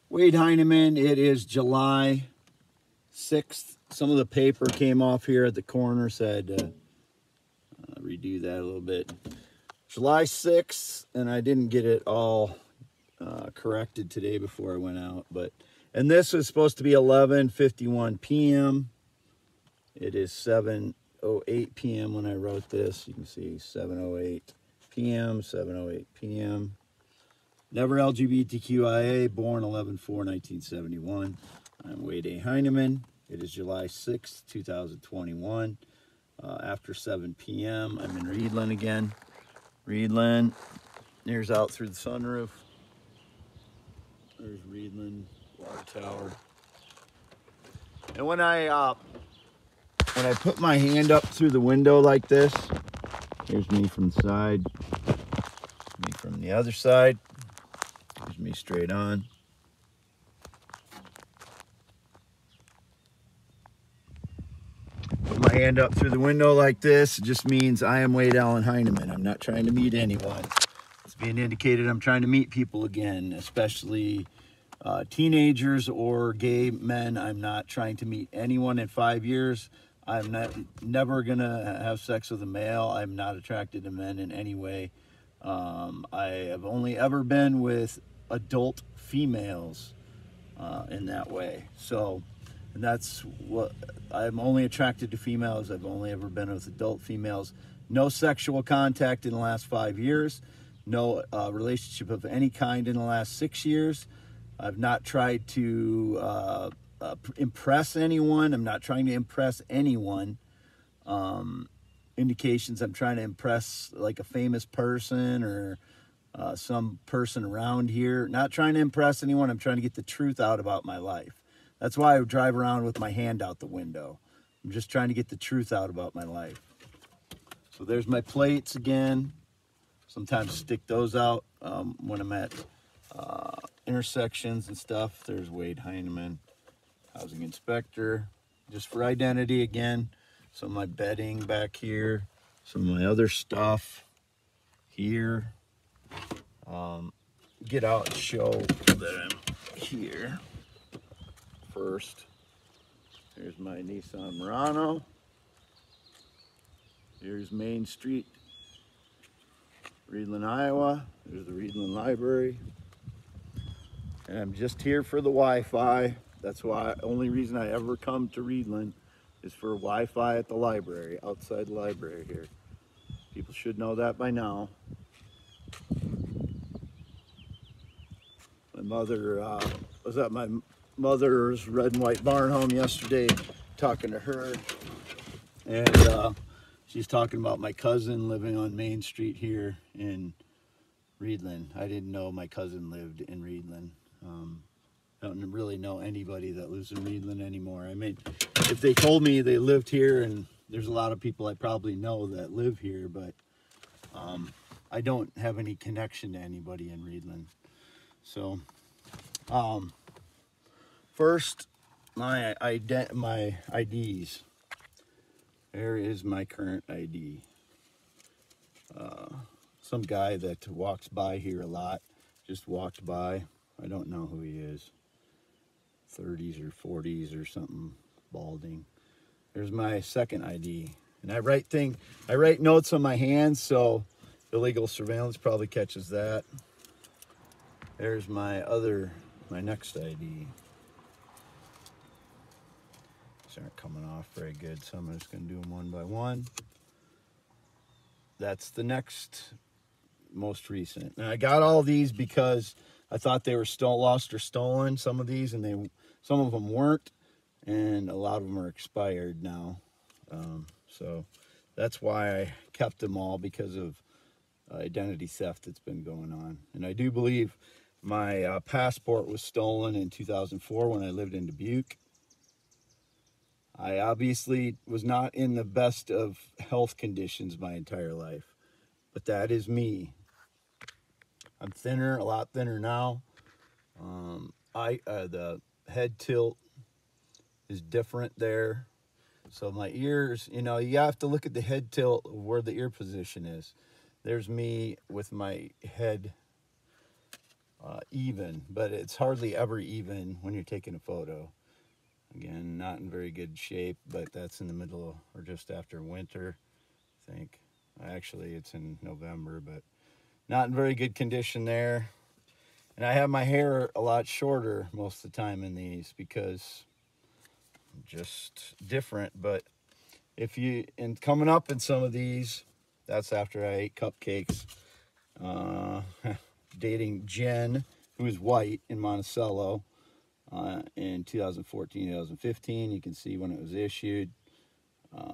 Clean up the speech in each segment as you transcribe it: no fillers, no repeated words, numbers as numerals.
Wade Heineman, it is July 6th. Some of the paper came off here at the corner, so I had to redo that a little bit. July 6th, and I didn't get it all corrected today before I went out. And this was supposed to be 11:51 p.m. It is 7:08 p.m. when I wrote this. You can see 7:08 p.m., 7:08 p.m. Never LGBTQIA, born 11/4/1971. I'm Wade A. Heineman. It is July 6th, 2021. After 7 p.m., I'm in Reedland again. Reedland, there's out through the sunroof. There's Reedland, water tower. And when I put my hand up through the window like this, here's me from the side, me from the other side. Here's me straight on. Put my hand up through the window like this. It just means I am Wade Allen Heineman. I'm not trying to meet anyone. It's being indicated I'm trying to meet people again, especially teenagers or gay men. I'm not trying to meet anyone in 5 years. I'm never gonna have sex with a male. I'm not attracted to men in any way. I have only ever been with adult females in that way. So, and that's what I'm only attracted to females. I've only ever been with adult females. No sexual contact in the last 5 years. No relationship of any kind in the last 6 years. I've not tried to impress anyone. I'm not trying to impress anyone. Indications I'm trying to impress like a famous person or some person around here. Not trying to impress anyone. I'm trying to get the truth out about my life. That's why I drive around with my hand out the window. I'm just trying to get the truth out about my life. So there's my plates again. Sometimes stick those out when I'm at intersections and stuff. There's Wade Heineman, housing inspector, just for identity again. Some of my bedding back here, some of my other stuff here. Get out and show that I'm here first. There's my Nissan Murano. Here's Main Street, Reedland, Iowa. There's the Reedland Library. And I'm just here for the Wi-Fi. That's why, only reason I ever come to Reedland is for Wi-Fi at the library, outside the library here. People should know that by now. My mother was at my mother's red and white barn home yesterday talking to her. And she's talking about my cousin living on Main Street here in Reedland. I didn't know my cousin lived in Reedland. I don't really know anybody that lives in Reedland anymore. I mean, if they told me they lived here, and there's a lot of people I probably know that live here, but I don't have any connection to anybody in Reedland. So, first, my IDs. There is my current ID. Some guy that walks by here a lot, just walked by. I don't know who he is. 30s or 40s or something, balding. There's my second ID. And I write notes on my hands, so illegal surveillance probably catches that. There's my next ID. These aren't coming off very good, so I'm just gonna do them one by one. That's the next most recent. And I got all these because I thought they were lost or stolen, some of these, and some of them weren't, and a lot of them are expired now. So that's why I kept them all, because of identity theft that's been going on. And I do believe my passport was stolen in 2004 when I lived in Dubuque. I obviously was not in the best of health conditions my entire life, but that is me. I'm thinner, a lot thinner now. The head tilt is different there. So my ears, you have to look at the head tilt, where the ear position is. There's me with my head even, but it's hardly ever even when you're taking a photo. Again, not in very good shape, but that's in the middle or just after winter, I think. Actually, it's in November, but not in very good condition there. And I have my hair a lot shorter most of the time in these because I'm just different. But if you, and coming up in some of these, that's after I ate cupcakes. Dating Jen, who is white in Monticello. In 2014, 2015, you can see when it was issued,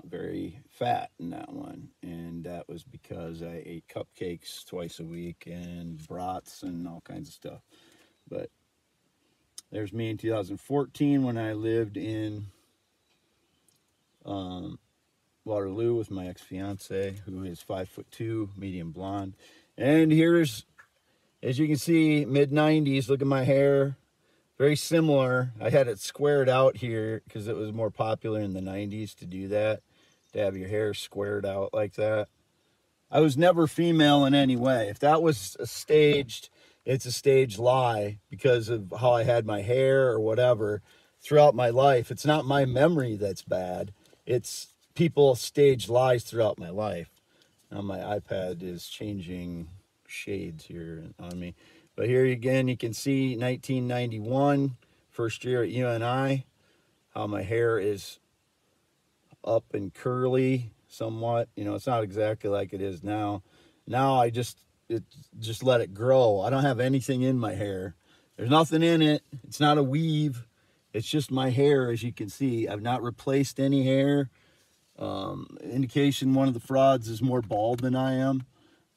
very fat in that one, and that was because I ate cupcakes twice a week and brats and all kinds of stuff. But there's me in 2014 when I lived in Waterloo with my ex-fiance, who is 5'2", medium blonde. And here's, as you can see, mid-90s. Look at my hair. Very similar. I had it squared out here because it was more popular in the 90s to do that, to have your hair squared out like that. I was never female in any way. If that was a staged, it's a staged lie because of how I had my hair or whatever throughout my life. It's not my memory that's bad. It's people staged lies throughout my life. Now my iPad is changing shades here on me. But here again, you can see 1991, first year at UNI, how my hair is up and curly somewhat. You know, it's not exactly like it is now. Now I just let it grow. I don't have anything in my hair. There's nothing in it. It's not a weave. It's just my hair, as you can see. I've not replaced any hair. Indication one of the frauds is more bald than I am.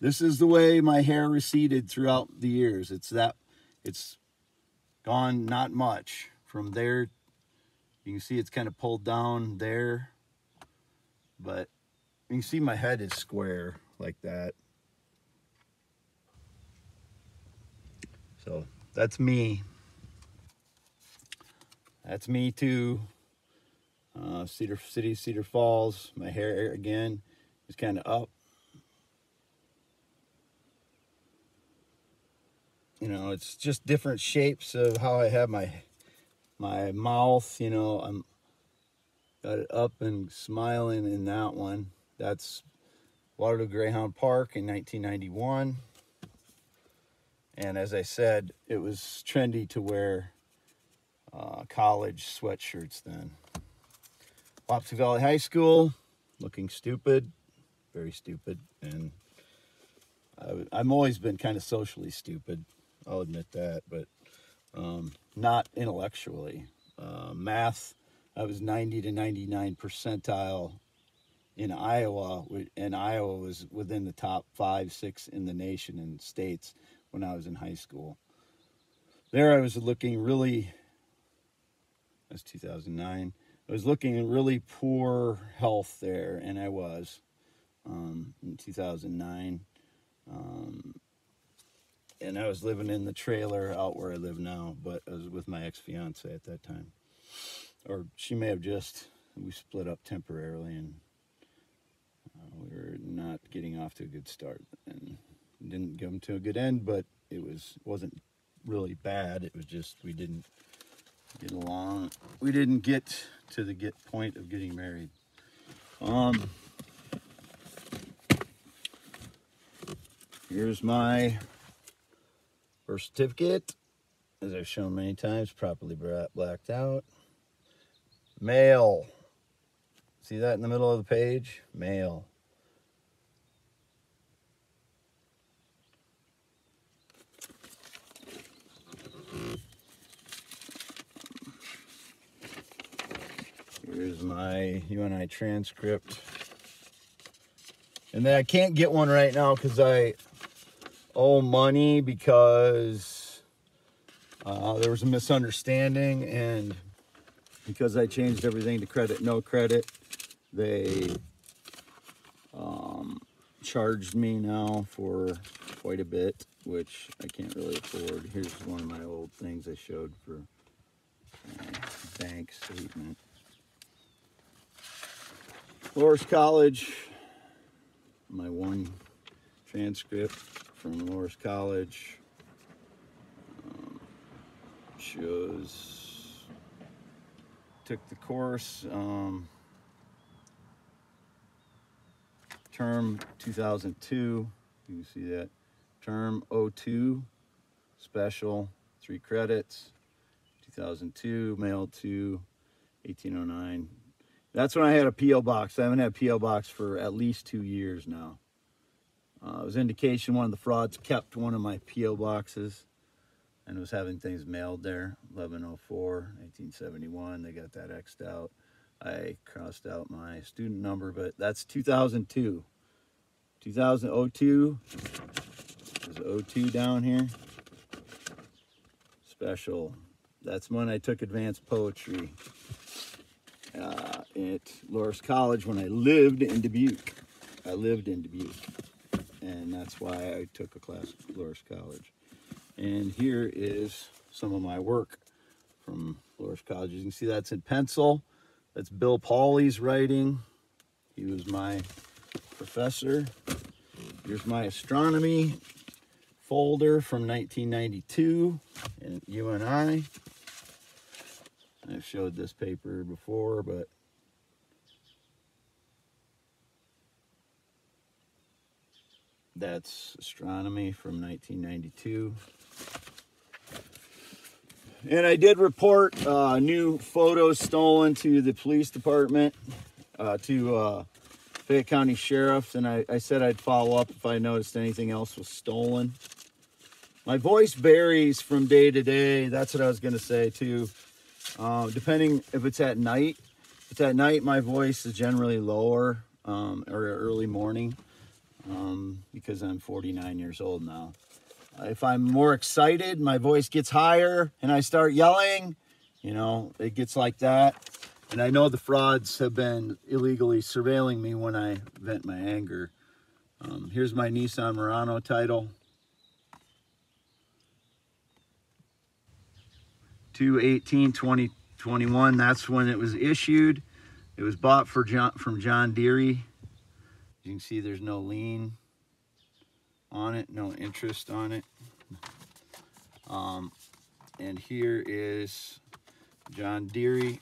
This is the way my hair receded throughout the years. It's gone not much from there. You can see it's kind of pulled down there, but you can see my head is square like that. So that's me. That's me too. Cedar City, Cedar Falls. My hair again is kind of up. You know, it's just different shapes of how I have my mouth. You know, I'm got it up and smiling in that one. That's Waterloo Greyhound Park in 1991. And as I said, it was trendy to wear college sweatshirts then. Wapsie Valley High School, looking stupid, very stupid. And I've always been kind of socially stupid. I'll admit that, but not intellectually. Math, I was 90 to 99 percentile in Iowa, and Iowa was within the top 5, 6 in the nation and states when I was in high school. There I was looking really, that's 2009, I was looking in really poor health there, and I was in 2009. And I was living in the trailer out where I live now, but I was with my ex-fiance at that time. Or she may have just, we split up temporarily, and we were not getting off to a good start. And didn't come to a good end, but it wasn't really bad. It was just we didn't get along. We didn't get to the point of getting married. Here's my birth certificate, as I've shown many times, properly blacked out. Male. See that in the middle of the page? Male. Here's my UNI transcript. And then I can't get one right now because I owe money because there was a misunderstanding, and because I changed everything to credit, no credit, they charged me now for quite a bit, which I can't really afford. Here's one of my old things I showed for bank statement. Loras College, my one transcript from Loras College. shows, took the course, term 2002, you can see that, term 02, special, 3 credits, 2002, mailed to 1809. That's when I had a P.O. box. I haven't had a P.O. box for at least 2 years now. It was indication one of the frauds kept one of my P.O. boxes and was having things mailed there. 1104, 1871, they got that X'd out. I crossed out my student number, but that's 2002. 2002, there's 02 down here. Special, that's when I took advanced poetry at Loras College when I lived in Dubuque. And that's why I took a class at Loras College. And here is some of my work from Loras College. You can see that's in pencil. That's Bill Pauly's writing. He was my professor. Here's my astronomy folder from 1992 at UNI. I've showed this paper before, but that's astronomy from 1992. And I did report new photos stolen to the police department, to Fayette County Sheriff, and I said I'd follow up if I noticed anything else was stolen. My voice varies from day to day. That's what I was going to say too. Depending if it's at night. If it's at night, my voice is generally lower, or early morning, because I'm 49 years old now. If I'm more excited, my voice gets higher and I start yelling, you know, it gets like that. And I know the frauds have been illegally surveilling me when I vent my anger. Here's my Nissan Murano title. 2/18/2021, that's when it was issued. It was bought from John Deere. You can see there's no lien on it, no interest on it. And here is John Deere.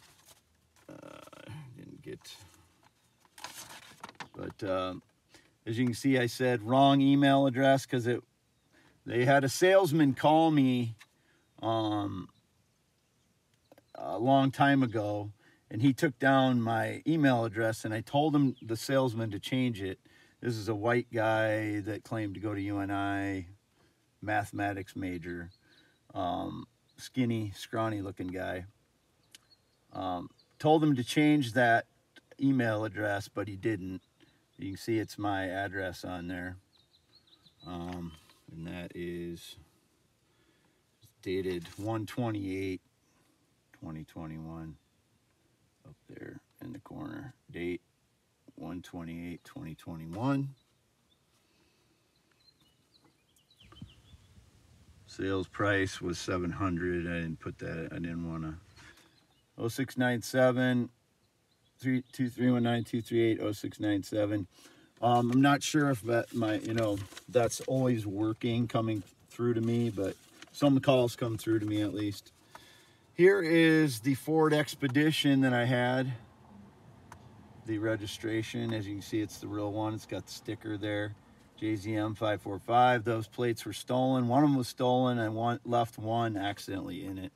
Didn't get, but as you can see, I said wrong email address because they had a salesman call me a long time ago, and he took down my email address, and I told him, the salesman, to change it. This is a white guy that claimed to go to UNI, mathematics major, skinny, scrawny looking guy. Told him to change that email address, but he didn't. You can see it's my address on there. And that is dated 1/28/2021. Up there in the corner. Date 1/28/2021. Sales price was $700. I didn't put that. I didn't want to. 0697 2319 0697. I'm not sure if that that's always working, coming through to me, but some calls come through to me at least. Here is the Ford Expedition that I had. The registration, as you can see, it's the real one. It's got the sticker there. JZM 545. Those plates were stolen. One of them was stolen. I left one accidentally in it.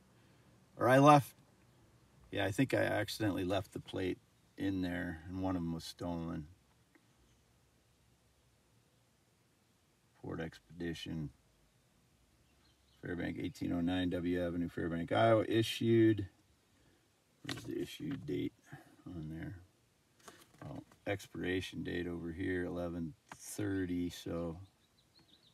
Or yeah, I think I accidentally left the plate in there, and one of them was stolen. Ford Expedition. Fairbank, 1809 W Avenue, Fairbank, Iowa. Issued. Where's the issued date on there? Oh, expiration date over here, 11/30. So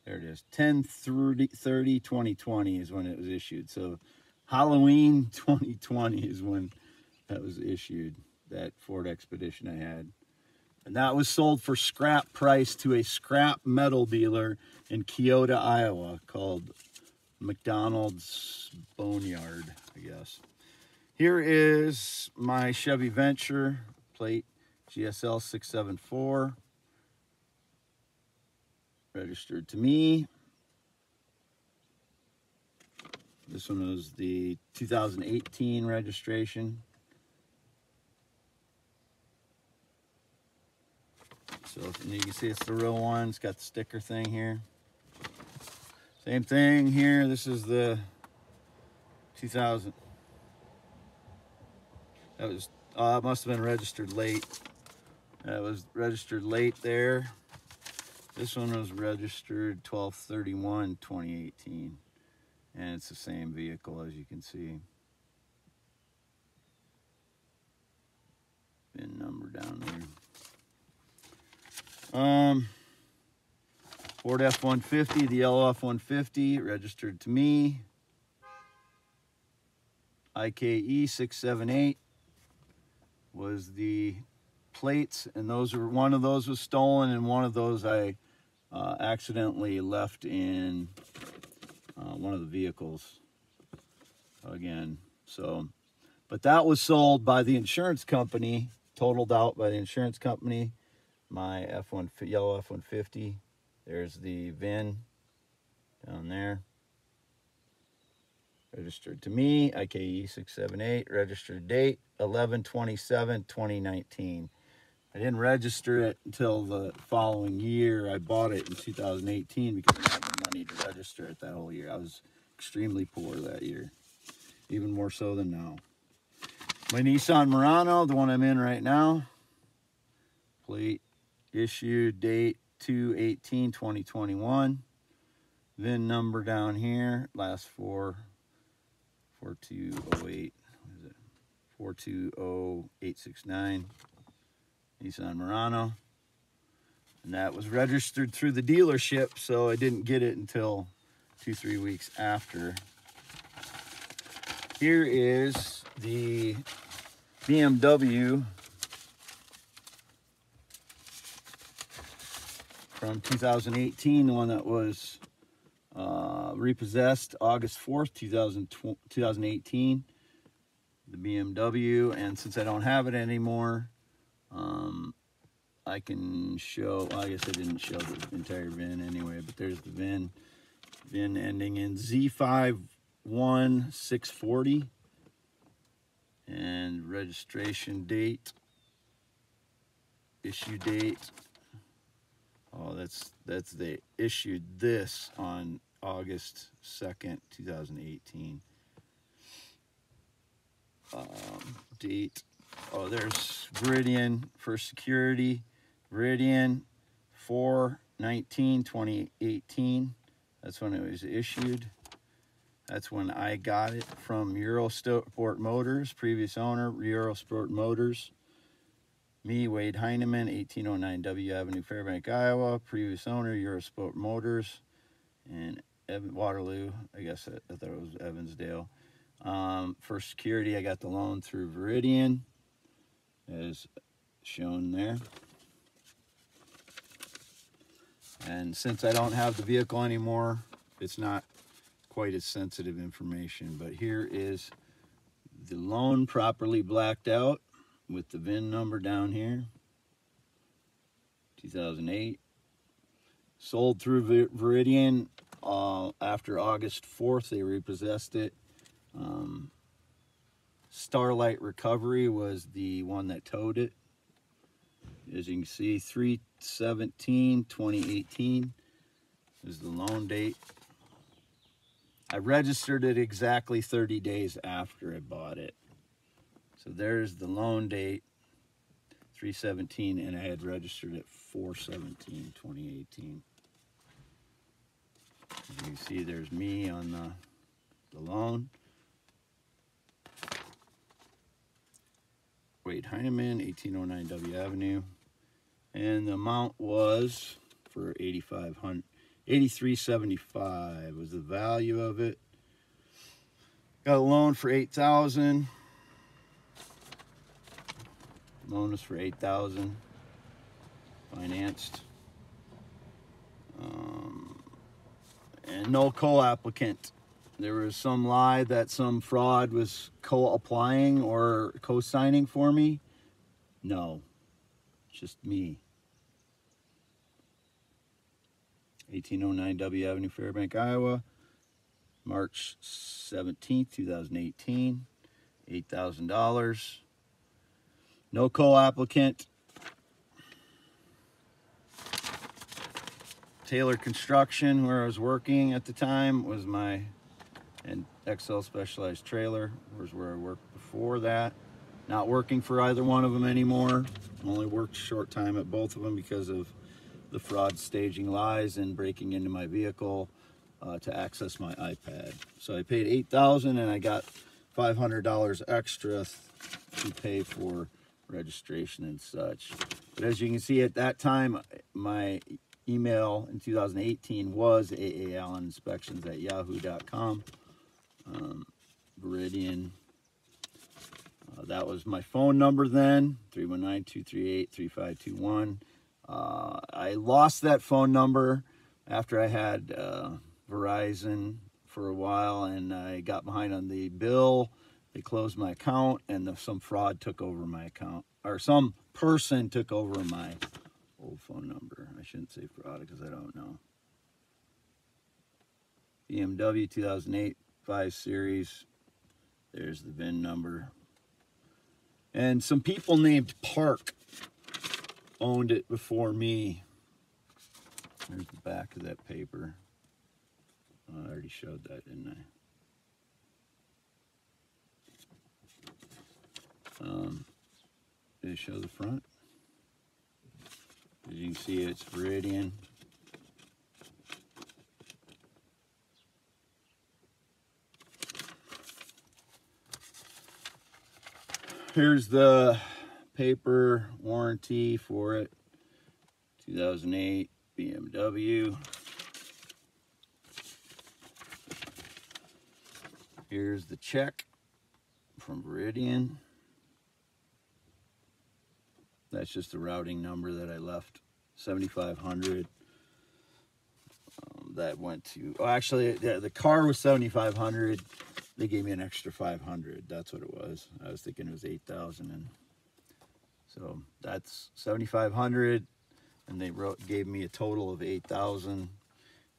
there it is. 10/30/2020 is when it was issued. So Halloween 2020 is when that was issued, that Ford Expedition I had. And that was sold for scrap price to a scrap metal dealer in Keota, Iowa, called McDonald's Boneyard, I guess. Here is my Chevy Venture plate, GSL 674, registered to me. This one was the 2018 registration. So you can see it's the real one. It's got the sticker thing here. Same thing here. This is the 2000. That was, it must have been registered late. That was registered late there. This one was registered 12/31/2018. And it's the same vehicle, as you can see. VIN number down there. Ford F-150, the yellow F-150, registered to me. IKE 678 was the plates, and one of those was stolen, and one of those I accidentally left in one of the vehicles again. So, but that was sold by the insurance company, totaled out by the insurance company. My yellow F-150. There's the VIN down there. Registered to me, IKE 678. Registered date 11/27/2019. I didn't register it until the following year. I bought it in 2018 because I didn't have the money to register it that whole year. I was extremely poor that year, even more so than now. My Nissan Murano, the one I'm in right now. Plate issued date 2/18/2021. VIN number down here, last 4208. What is it? 420869. Nissan Murano. And that was registered through the dealership, so I didn't get it until 2-3 weeks after. Here is the BMW from 2018, the one that was repossessed August 4th, 2018. The BMW, and since I don't have it anymore, I can show, well, I guess I didn't show the entire VIN anyway, but there's the VIN. VIN ending in Z51640. And registration date, issue date. Oh, they issued this on August 2nd, 2018. Date. Oh, there's Veridian for security. Veridian 4/19/2018. That's when it was issued. That's when I got it from Eurosport Motors. Previous owner, Eurosport Motors. Me, Wade Heineman, 1809 W Avenue, Fairbank, Iowa. Previous owner, Eurosport Motors. And Waterloo, I guess I thought it was Evansdale. For security, I got the loan through Veridian, as shown there. And since I don't have the vehicle anymore, it's not quite as sensitive information. But here is the loan properly blacked out with the VIN number down here. 2008. Sold through Veridian after August 4th. They repossessed it. Starlight Recovery was the one that towed it. As you can see, 3/17/2018 is the loan date. I registered it exactly 30 days after I bought it. So there's the loan date, 3/17, and I had registered it 4/17/2018. As you can see, there's me on the loan. Wade Heineman, 1809 W Avenue. And the amount was for $83.75 was the value of it. Got a loan for $8,000. Loan was for $8,000. Financed. And no co-applicant. There was some lie that some fraud was co-applying or co-signing for me. No, just me. 1809 W Avenue, Fairbank, Iowa. March 17th, 2018, $8,000. No co-applicant. Taylor Construction, where I was working at the time, was my, and XL Specialized Trailer was where I worked before that. Not working for either one of them anymore. Only worked a short time at both of them because of the fraud staging lies and breaking into my vehicle to access my iPad. So I paid $8,000 and I got $500 extra to pay for registration and such. But as you can see, at that time, my email in 2018 was aalleninspections@yahoo.com. Veridian. That was my phone number then, 319-238-3521. I lost that phone number after I had Verizon for a while, and I got behind on the bill. They closed my account, and some fraud took over my account, or some person took over my old phone number. I shouldn't say fraud because I don't know. BMW 2008 5 Series. There's the VIN number. And some people named Park owned it before me. There's the back of that paper. Oh, I already showed that, didn't I? Did I show the front? As you can see, it's Veridian. Here's the paper warranty for it. 2008 BMW. Here's the check from Veridian. That's just the routing number that I left, 7,500. That went to, oh, actually, the car was 7,500. They gave me an extra 500. That's what it was. I was thinking it was 8,000, and so that's 7,500, and they gave me a total of 8,000.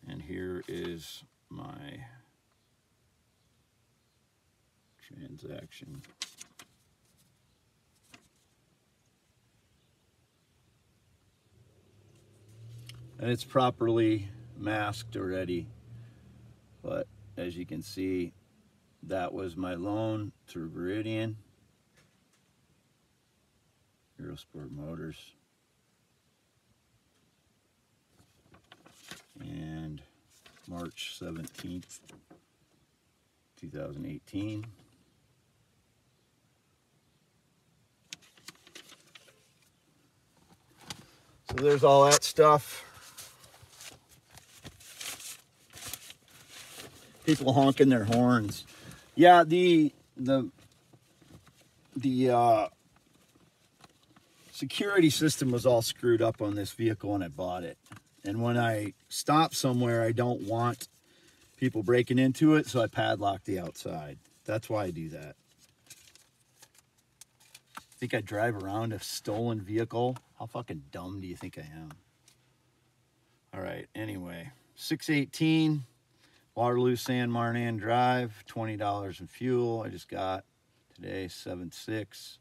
And here is my transaction. And it's properly masked already, but as you can see, that was my loan through Veridian, Eurosport Motors, and March 17th, 2018. So there's all that stuff. People honking their horns. Yeah, the security system was all screwed up on this vehicle when I bought it. And when I stop somewhere, I don't want people breaking into it, so I padlock the outside. That's why I do that. Think I drive around a stolen vehicle? How fucking dumb do you think I am? All right, anyway, 618 Waterloo San Marnan Drive, $20 in fuel. I just got today, 7/6.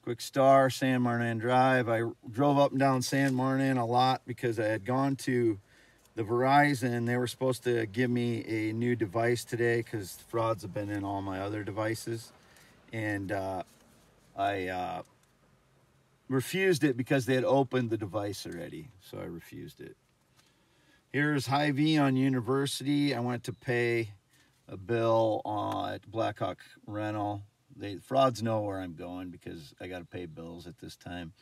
Quick Star, San Marnan Drive. I drove up and down San Marnan a lot because I had gone to the Verizon. They were supposed to give me a new device today because frauds have been in all my other devices. And I refused it because they had opened the device already. So I refused it. Here's Hy-Vee on University. I went to pay a bill at Blackhawk Rental. Frauds know where I'm going because I got to pay bills at this time.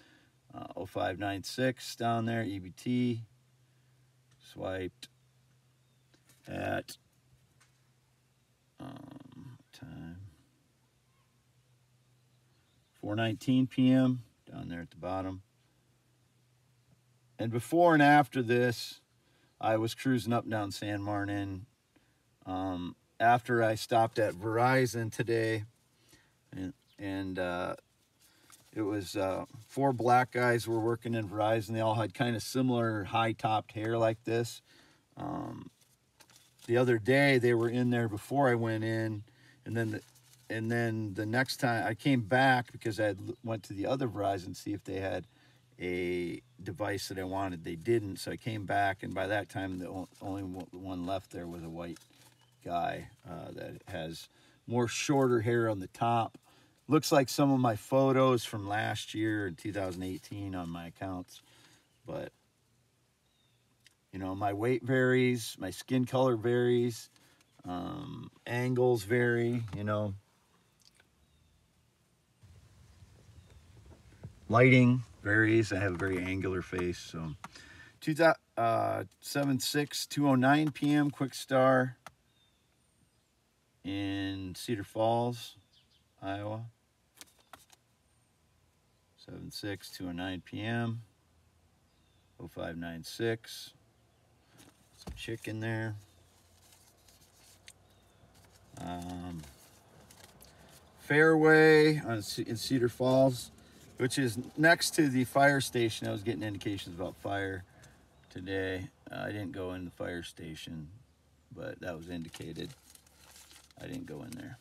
0596 down there, EBT. Swiped at time 4:19 p.m. down there at the bottom. And before and after this, I was cruising up and down San Marnan. After I stopped at Verizon today, and it was 4 black guys were working in Verizon. They all had kind of similar high-topped hair like this. The the other day they were in there before I went in, and then the next time I came back because I went to the other Verizon to see if they had a device that I wanted. They didn't, so I came back, and by that time the only one left there was a white guy that has more shorter hair on the top. Looks like some of my photos from last year in 2018 on my accounts, but you know, my weight varies, my skin color varies, angles vary, you know, lighting varies. I have a very angular face. So 209 p.m. Quick Star in Cedar Falls, Iowa. 209 p.m. 0596. Some chicken there. Fairway in Cedar Falls, which is next to the fire station. I was getting indications about fire today. I didn't go in the fire station, but that was indicated. I didn't go in there.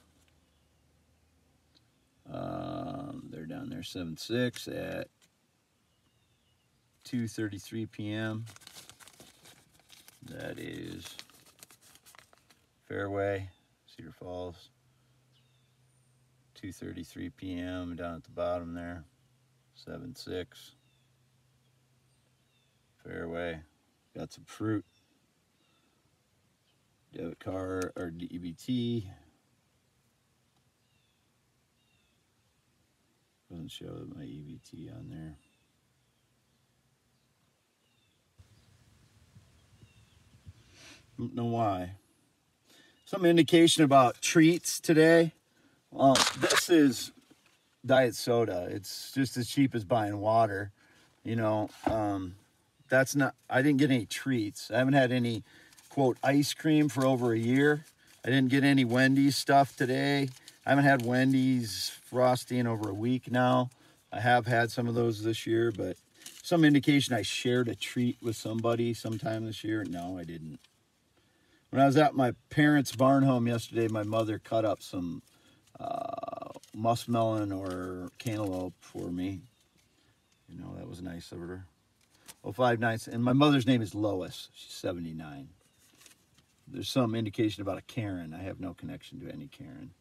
They're down there 7-6 at 2:33 p.m. That is Fairway, Cedar Falls. 2:33 p.m. down at the bottom there. 7-6. Fairway. Got some fruit. Debit card or EBT. Doesn't show my EBT on there. Don't know why. Some indication about treats today. This is diet soda. It's just as cheap as buying water. You know, that's not, I didn't get any treats. I haven't had any, quote, ice cream for over a year. I didn't get any Wendy's stuff today. I haven't had Wendy's Frosty in over a week now. I have had some of those this year, but some indication I shared a treat with somebody sometime this year. No, I didn't. When I was at my parents' barn home yesterday, my mother cut up some muskmelon or cantaloupe for me. You know, that was nice of her. 059, and my mother's name is Lois. She's 79. There's some indication about a Karen. I have no connection to any Karen.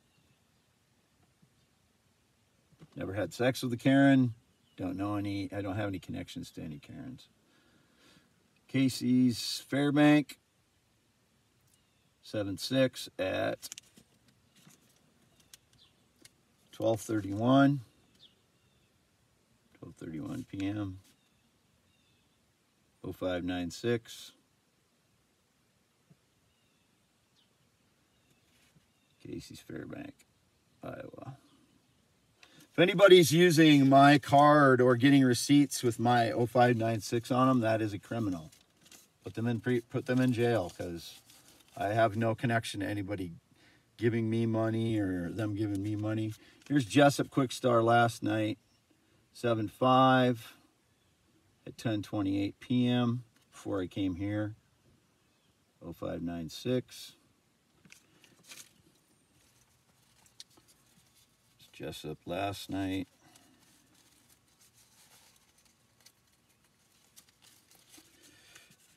Never had sex with a Karen. Don't know any. I don't have any connections to any Karens. Casey's Fairbank. 7-6 at 12:31 p.m. 0596. Casey's Fairbank, Iowa. If anybody's using my card or getting receipts with my 0596 on them, that is a criminal. Put them in jail, because I have no connection to anybody giving me money or them giving me money. Here's Jessup Quick Star last night, 7-5 at 10:28 p.m. before I came here. 0596. It's Jessup last night.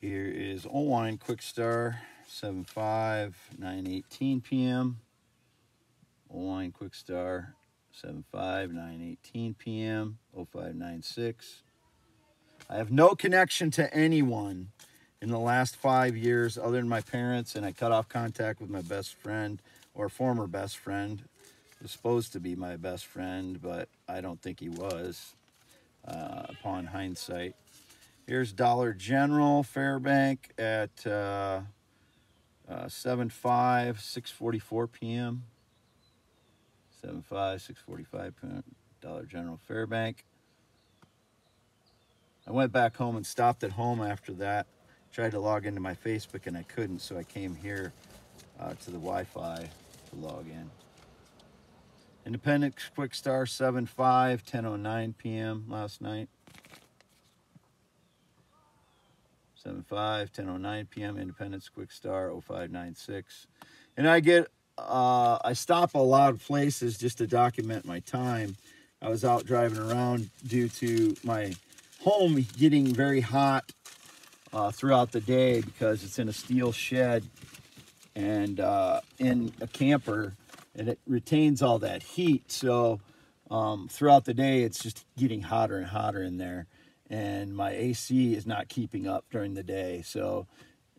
Here is Owine Quick Star, 7-5, 9:18 p.m. Owine Quick Star, 7-5, 9:18 p.m. 0596. I have no connection to anyone in the last 5 years other than my parents, and I cut off contact with my best friend, or former best friend. He was supposed to be my best friend, but I don't think he was, upon hindsight. Here's Dollar General Fairbank at 7-5, 6:44 p.m. 7-5, 6:45 p.m. Dollar General Fairbank. I went back home and stopped at home after that. Tried to log into my Facebook and I couldn't, so I came here to the Wi-Fi to log in. Independence Quick Star, 7-5, 10:09 p.m. last night. 75, 10:09 p.m. Independence, Quick Star, 0596. And I stop a lot of places just to document my time. I was out driving around due to my home getting very hot throughout the day because it's in a steel shed and in a camper, and it retains all that heat. So throughout the day, it's just getting hotter and hotter in there. And my AC is not keeping up during the day. So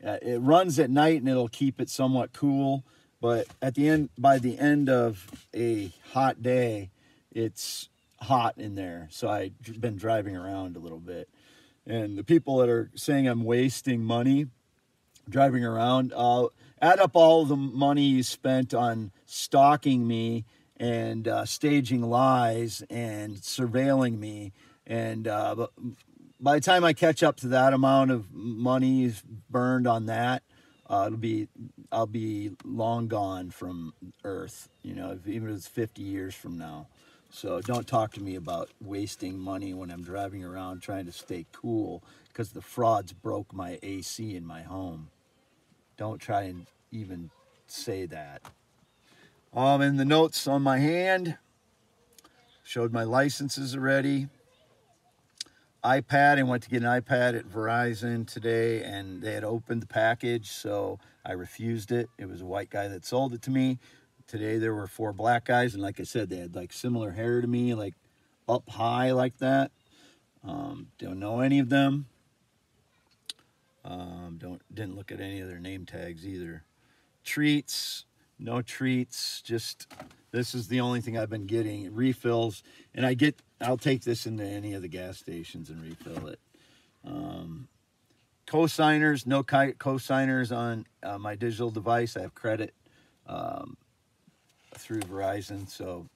it runs at night and it'll keep it somewhat cool. But by the end of a hot day, it's hot in there. So I've been driving around a little bit. And the people that are saying I'm wasting money driving around, add up all the money you spent on stalking me and staging lies and surveilling me. And by the time I catch up to that amount of money burned on that, I'll be long gone from Earth, even if it's 50 years from now. So don't talk to me about wasting money when I'm driving around trying to stay cool because the frauds broke my AC in my home. Don't try and even say that. In the notes on my hand, showed my licenses already. iPad, I went to get an iPad at Verizon today, and they had opened the package, so I refused it. It was a white guy that sold it to me. Today there were 4 black guys, and like I said, they had like similar hair to me, like up high like that. Don't know any of them. Didn't look at any of their name tags either. Treats, no treats, just this is the only thing I've been getting. Refills, and I'll take this into any of the gas stations and refill it. Cosigners, no cosigners on my digital device. I have credit through Verizon, so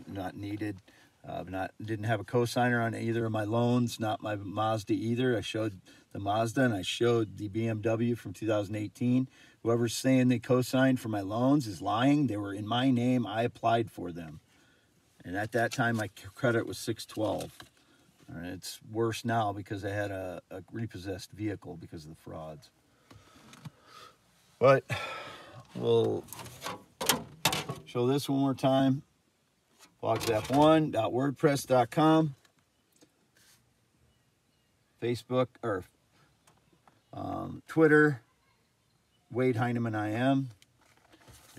not needed. Didn't have a cosigner on either of my loans, not my Mazda either. I showed the Mazda and I showed the BMW from 2018. Whoever's saying they cosigned for my loans is lying. They were in my name. I applied for them. And at that time, my credit was 612. And it's worse now because I had a repossessed vehicle because of the frauds. But we'll show this one more time. FogZap1.wordpress.com, Facebook or Twitter, Wade Heineman IM,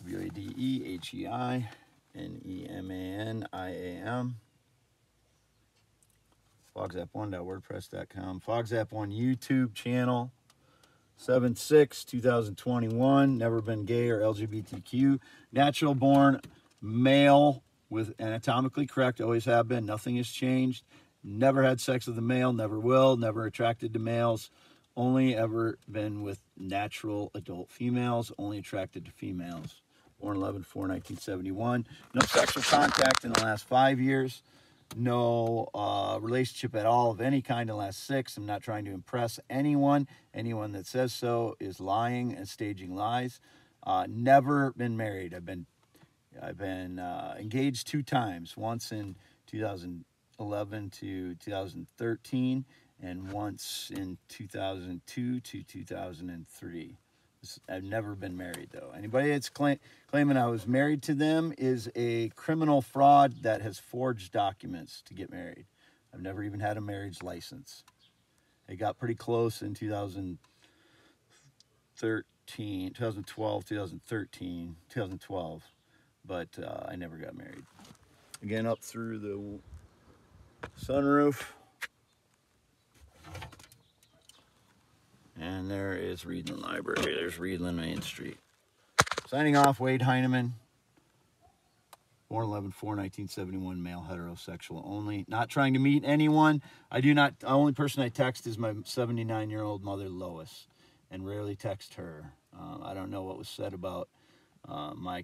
WADEHEINEMANIAM, FogZap1.wordpress.com, FogZap1 YouTube channel, 7/6/2021, never been gay or LGBTQ, natural born male with anatomically correct, always have been, nothing has changed, never had sex with a male, never will, never attracted to males, only ever been with natural adult females, only attracted to females, born 11/4/1971, no sexual contact in the last 5 years, no relationship at all of any kind in the last 6. I'm not trying to impress anyone. Anyone that says so is lying and staging lies. Never been married. I've been engaged 2 times, once in 2011 to 2013 and once in 2002 to 2003. I've never been married, though. Anybody that's claiming I was married to them is a criminal fraud that has forged documents to get married. I've never even had a marriage license. It got pretty close in 2012, but I never got married. Again, up through the sunroof. And there is Reedland Library. There's Reedland Main Street. Signing off, Wade Heineman. Born 11/4/1971, male, heterosexual only. Not trying to meet anyone. The only person I text is my 79-year-old mother, Lois, and rarely text her. I don't know what was said about my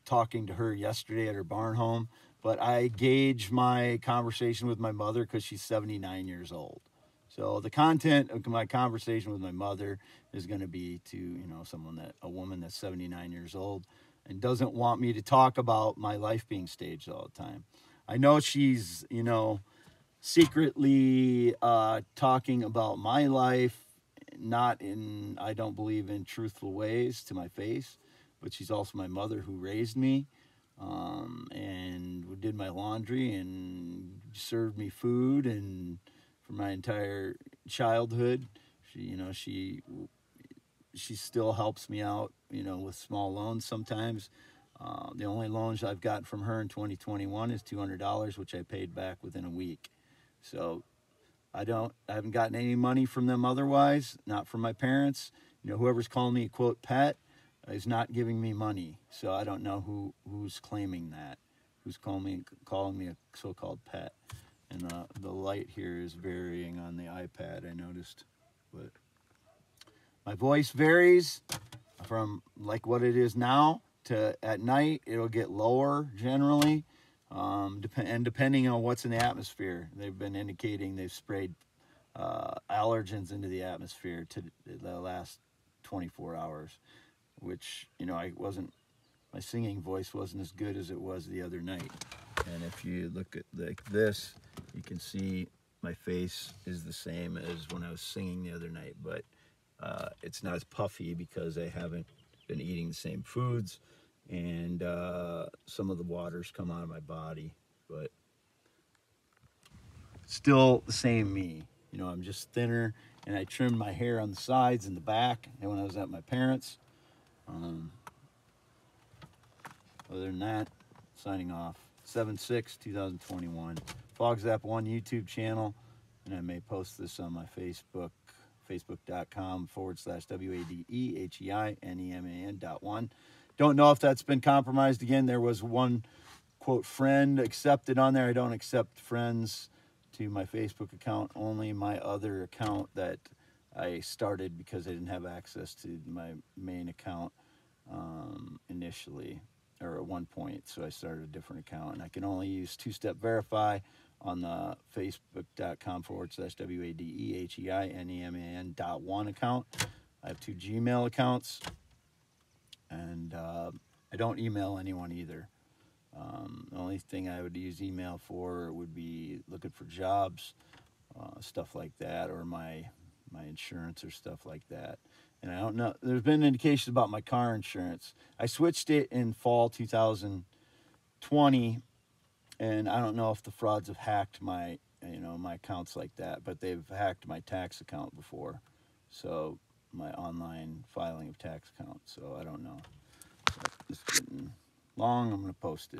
talking to her yesterday at her barn home, but I gauge my conversation with my mother because she's 79 years old. So the content of my conversation with my mother is going to be to, a woman that's 79 years old and doesn't want me to talk about my life being staged all the time. I know she's, secretly talking about my life, not in, I don't believe in truthful ways to my face, but she's also my mother who raised me, and did my laundry and served me food and for my entire childhood. She still helps me out, with small loans sometimes. The only loans I've gotten from her in 2021 is $200, which I paid back within a week. So I haven't gotten any money from them otherwise, not from my parents. Whoever's calling me a quote pet is not giving me money. So I don't know who's claiming that, who's calling me a so-called pet. And the light here is varying on the iPad, I noticed, but my voice varies from like what it is now to at night. It'll get lower generally, and depending on what's in the atmosphere. They've been indicating they've sprayed allergens into the atmosphere to the last 24 hours, which, my singing voice wasn't as good as it was the other night. And if you look at like this, you can see my face is the same as when I was singing the other night, but it's not as puffy because I haven't been eating the same foods, and some of the water's come out of my body, but still the same me. I'm just thinner, and I trimmed my hair on the sides and the back, and when I was at my parents'. Other than that, signing off. 7/6/2021. FogZap1 YouTube channel, and I may post this on my Facebook, facebook.com/WADEHEINEMAN.1. Don't know if that's been compromised again. There was one, quote, friend accepted on there. I don't accept friends to my Facebook account, only my other account that I started because I didn't have access to my main account initially, or at one point, so I started a different account, and I can only use two-step verify on the facebook.com/WADEHEINEMAN.1 account. I have 2 Gmail accounts, and I don't email anyone either. The only thing I would use email for would be looking for jobs, stuff like that, or my insurance or stuff like that. And I don't know, there's been indications about my car insurance. I switched it in fall 2020, and I don't know if the frauds have hacked my accounts like that, but they've hacked my tax account before. So my online filing of tax account. So I don't know. It's getting long. I'm going to post it.